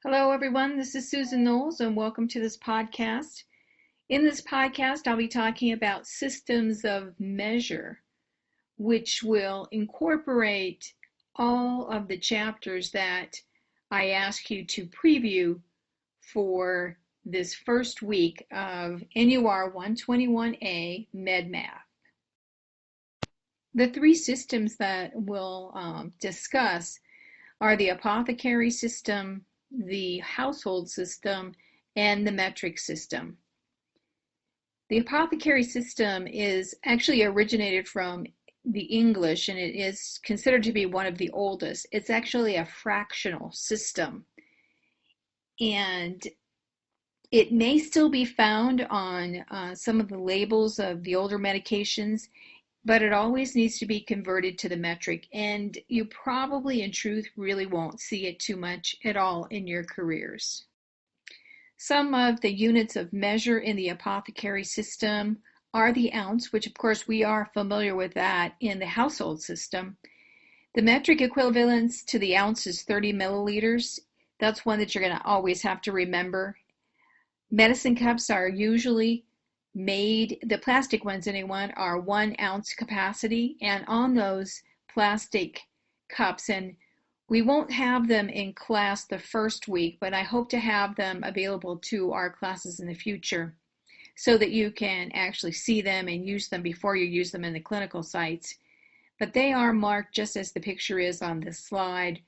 Hello, everyone. This is Susan Knowles, and welcome to this podcast. In this podcast, I'll be talking about systems of measure, which will incorporate all of the chapters that I ask you to preview for this first week of NUR 121A Med Math. The three systems that we'll discuss are the apothecary system, the household system, and the metric system. The apothecary system is actually originated from the English, and it is considered to be one of the oldest. It's actually a fractional system, and it may still be found on some of the labels of the older medications, but it always needs to be converted to the metric, and you probably in truth really won't see it too much at all in your careers. Some of the units of measure in the apothecary system are the ounce, which of course we are familiar with that in the household system. The metric equivalence to the ounce is 30 milliliters. That's one that you're going to always have to remember. Medicine cups are usually made, the plastic ones anyway, are 1 ounce capacity, and on those plastic cups, and we won't have them in class the first week, but I hope to have them available to our classes in the future so that you can actually see them and use them before you use them in the clinical sites. But they are marked just as the picture is on this slide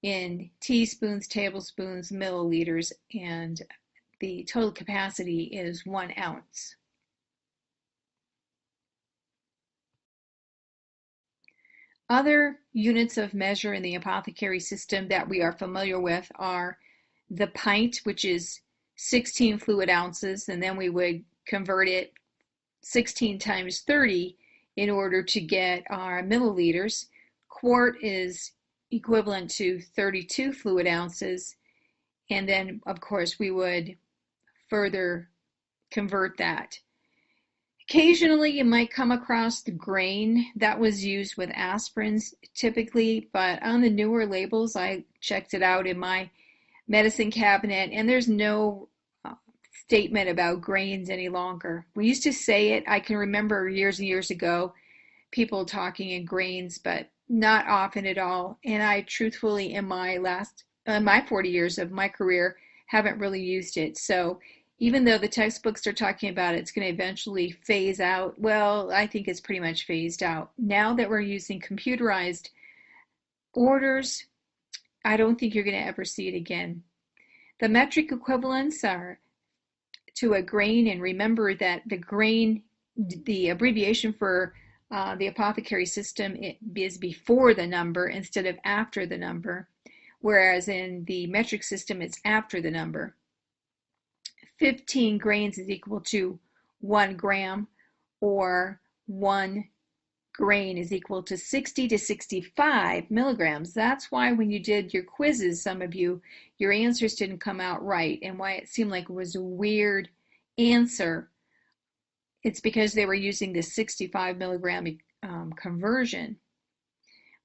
in teaspoons, tablespoons, milliliters, and the total capacity is 1 ounce. Other units of measure in the apothecary system that we are familiar with are the pint, which is 16 fluid ounces, and then we would convert it 16 times 30 in order to get our milliliters. Quart is equivalent to 32 fluid ounces, and then of course we would further convert that. Occasionally you might come across the grain that was used with aspirins typically, but on the newer labels, I checked it out in my medicine cabinet, and there's no statement about grains any longer. We used to say it, I can remember years and years ago, people talking in grains, but not often at all. And I truthfully, in my 40 years of my career, haven't really used it. So even though the textbooks are talking about it's going to eventually phase out, well, I think it's pretty much phased out. Now that we're using computerized orders, I don't think you're going to ever see it again. The metric equivalents are to a grain, and remember that the grain, the abbreviation for the apothecary system, it is before the number instead of after the number, whereas in the metric system, it's after the number. 15 grains is equal to 1 gram, or 1 grain is equal to 60 to 65 milligrams. That's why when you did your quizzes, some of you, your answers didn't come out right, and why it seemed like it was a weird answer. It's because they were using the 65 milligram conversion.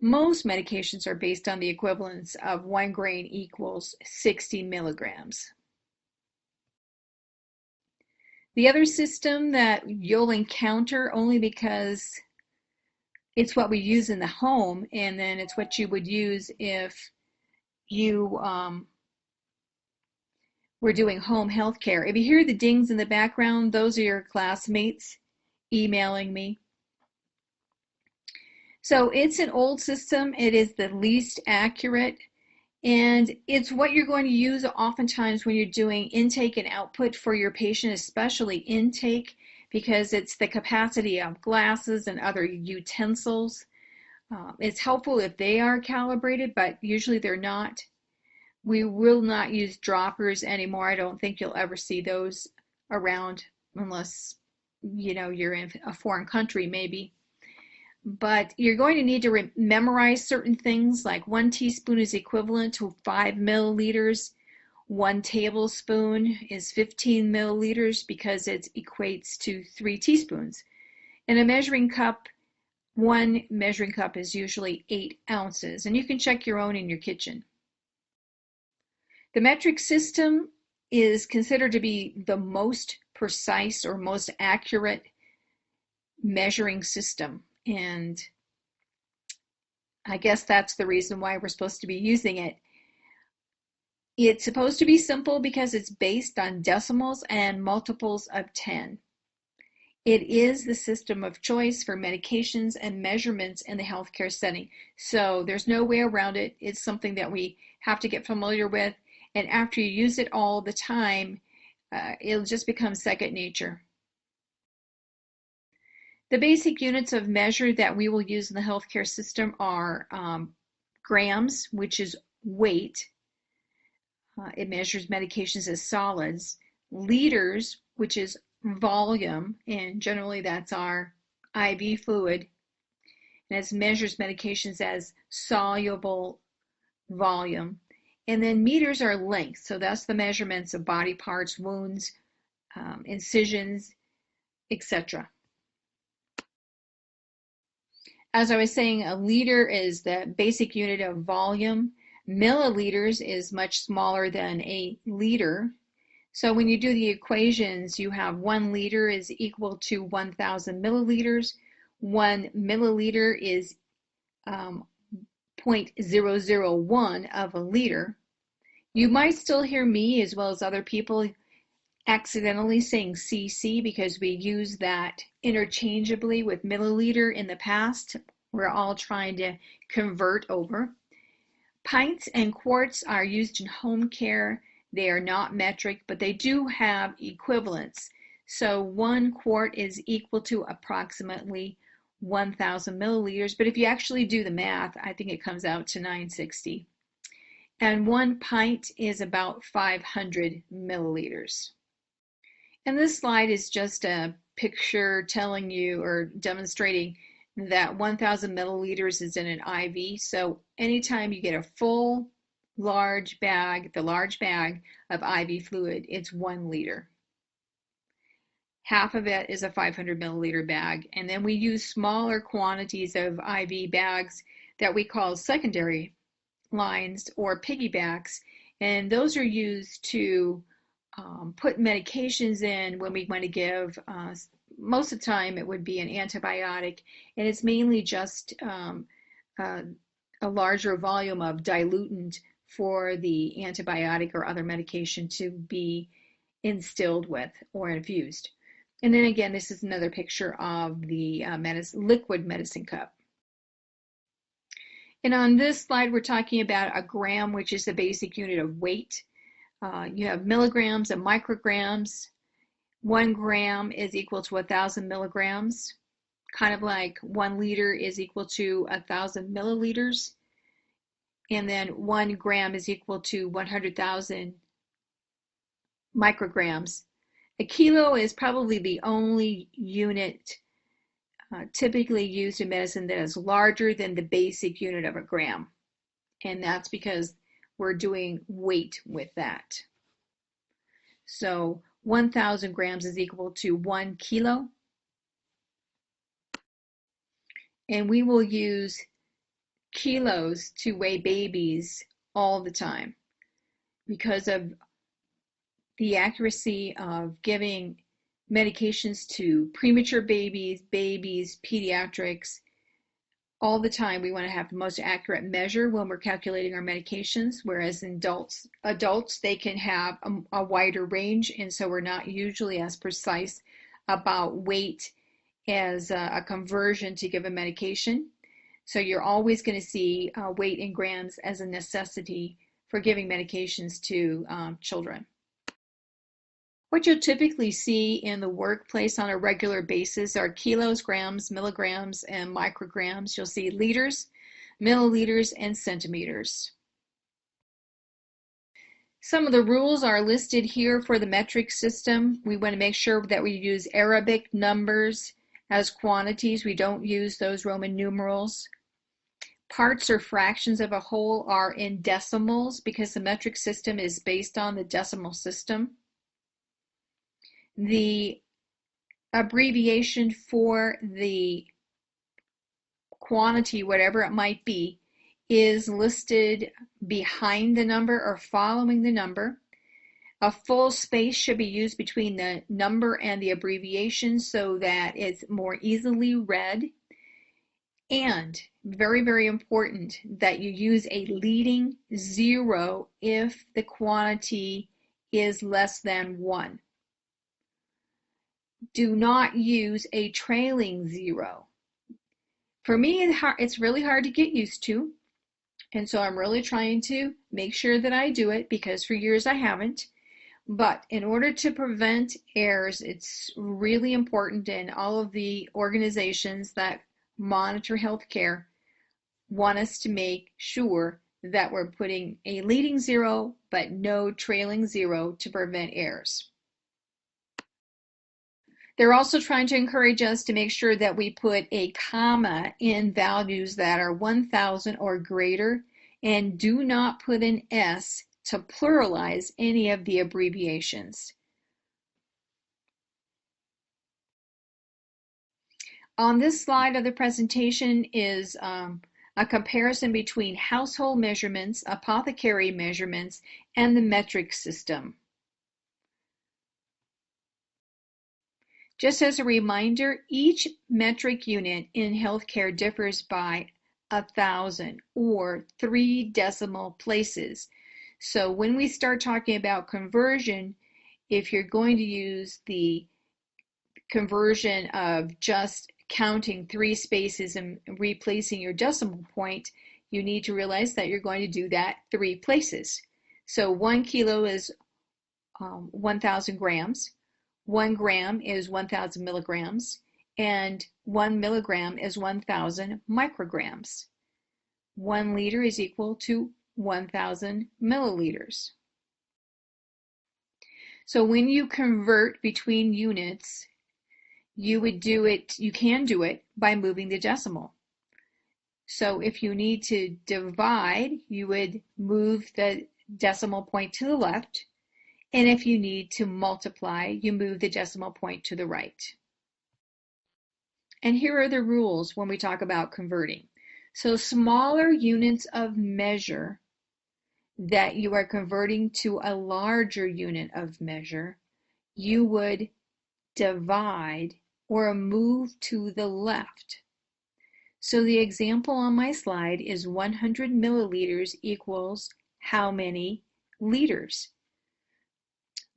Most medications are based on the equivalence of 1 grain equals 60 milligrams. The other system that you'll encounter, only because it's what we use in the home, and then it's what you would use if you were doing home health care. If you hear the dings in the background, those are your classmates emailing me. So it's an old system. It is the least accurate, and it's what you're going to use oftentimes when you're doing intake and output for your patient, especially intake, because it's the capacity of glasses and other utensils. It's helpful if they are calibrated, but usually they're not. We will not use droppers anymore. I don't think you'll ever see those around unless, you're in a foreign country maybe. But you're going to need to memorize certain things, like 1 teaspoon is equivalent to 5 milliliters. 1 tablespoon is 15 milliliters because it equates to 3 teaspoons. In a measuring cup, 1 measuring cup is usually 8 ounces, and you can check your own in your kitchen. The metric system is considered to be the most precise or most accurate measuring system, and I guess that's the reason why we're supposed to be using it. It's supposed to be simple because it's based on decimals and multiples of 10. It is the system of choice for medications and measurements in the healthcare setting. So there's no way around it. It's something that we have to get familiar with. And after you use it all the time, it'll just become second nature. The basic units of measure that we will use in the healthcare system are grams, which is weight. It measures medications as solids. Liters, which is volume, and generally that's our IV fluid, and it measures medications as soluble volume. And then meters are length, so that's the measurements of body parts, wounds, incisions, etc. As I was saying, a liter is the basic unit of volume. Milliliters is much smaller than a liter. So when you do the equations, you have 1 liter is equal to 1,000 milliliters. 1 milliliter is 0.001 of a liter. You might still hear me as well as other people accidentally saying cc because we use that interchangeably with milliliter in the past. We're all trying to convert over. Pints and quarts are used in home care. They are not metric, but they do have equivalents. So 1 quart is equal to approximately 1,000 milliliters, but if you actually do the math, I think it comes out to 960. And 1 pint is about 500 milliliters. And this slide is just a picture telling you or demonstrating that 1,000 milliliters is in an IV. So anytime you get a full large bag, the large bag of IV fluid, it's 1 liter. Half of it is a 500 milliliter bag. And then we use smaller quantities of IV bags that we call secondary lines or piggybacks. And those are used to put medications in when we want to give, most of the time it would be an antibiotic, and it's mainly just a larger volume of diluent for the antibiotic or other medication to be instilled with or infused. And then again, this is another picture of the liquid medicine cup. And on this slide, we're talking about a gram, which is the basic unit of weight. You have milligrams and micrograms. 1 gram is equal to 1,000 milligrams, kind of like 1 liter is equal to 1,000 milliliters. And then 1 gram is equal to 100,000 micrograms. A kilo is probably the only unit typically used in medicine that is larger than the basic unit of a gram. And that's because we're doing weight with that. So 1,000 grams is equal to 1 kilo. And we will use kilos to weigh babies all the time because of the accuracy of giving medications to premature babies, pediatrics. All the time we want to have the most accurate measure when we're calculating our medications, whereas in adults they can have a wider range, and so we're not usually as precise about weight as a conversion to give a medication. So you're always going to see weight in grams as a necessity for giving medications to children. What you'll typically see in the workplace on a regular basis are kilos, grams, milligrams, and micrograms. You'll see liters, milliliters, and centimeters. Some of the rules are listed here for the metric system. We want to make sure that we use Arabic numbers as quantities. We don't use those Roman numerals. Parts or fractions of a whole are in decimals because the metric system is based on the decimal system. The abbreviation for the quantity, whatever it might be, is listed behind the number or following the number. A full space should be used between the number and the abbreviation so that it's more easily read. And very, very important that you use a leading zero if the quantity is less than 1. Do not use a trailing zero. For me, it's really hard to get used to. And so I'm really trying to make sure that I do it because for years I haven't. But in order to prevent errors, it's really important, and all of the organizations that monitor healthcare want us to make sure that we're putting a leading zero but no trailing zero to prevent errors. They're also trying to encourage us to make sure that we put a comma in values that are 1,000 or greater, and do not put an S to pluralize any of the abbreviations. On this slide of the presentation is a comparison between household measurements, apothecary measurements, and the metric system. Just as a reminder, each metric unit in healthcare differs by 1,000 or 3 decimal places. So when we start talking about conversion, if you're going to use the conversion of just counting 3 spaces and replacing your decimal point, you need to realize that you're going to do that 3 places. So 1 kilo is 1,000 grams, 1 gram is 1,000 milligrams, and 1 milligram is 1,000 micrograms. 1 liter is equal to 1,000 milliliters. So when you convert between units, you can do it by moving the decimal. So if you need to divide, you would move the decimal point to the left. And if you need to multiply, you move the decimal point to the right. And here are the rules when we talk about converting. So smaller units of measure that you are converting to a larger unit of measure, you would divide or move to the left. So the example on my slide is 100 milliliters equals how many liters?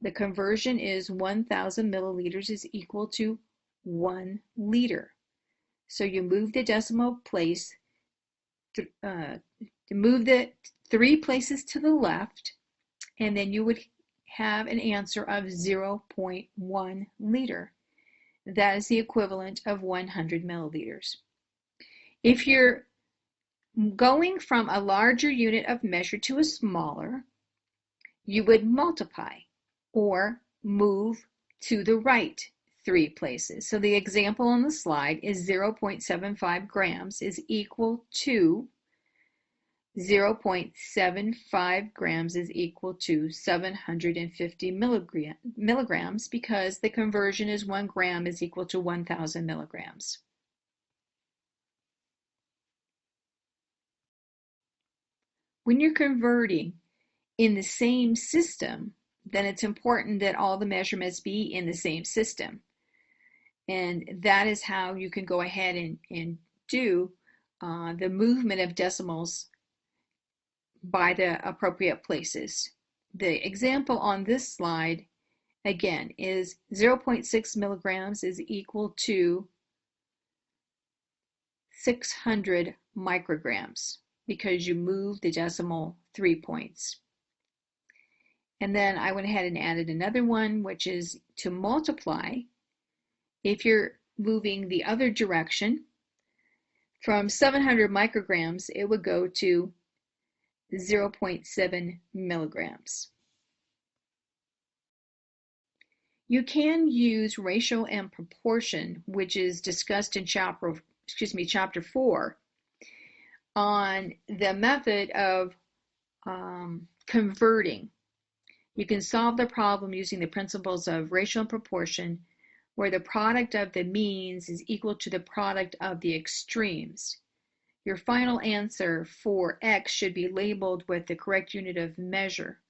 The conversion is 1,000 milliliters is equal to 1 liter. So you move the decimal place, move the 3 places to the left, and then you would have an answer of 0.1 liter. That is the equivalent of 100 milliliters. If you're going from a larger unit of measure to a smaller, you would multiply or move to the right 3 places. So the example on the slide is 0.75 grams is equal to 0.75 grams is equal to 750 milligrams because the conversion is 1 gram is equal to 1,000 milligrams. When you're converting in the same system, then it's important that all the measurements be in the same system. And that is how you can go ahead and do the movement of decimals by the appropriate places. The example on this slide, again, is 0.6 milligrams is equal to 600 micrograms because you move the decimal 3 points. And then I went ahead and added another one, which is to multiply. If you're moving the other direction, from 700 micrograms, it would go to 0.7 milligrams. You can use ratio and proportion, which is discussed in chapter 4, on the method of converting. You can solve the problem using the principles of ratio and proportion, where the product of the means is equal to the product of the extremes. Your final answer for X should be labeled with the correct unit of measure.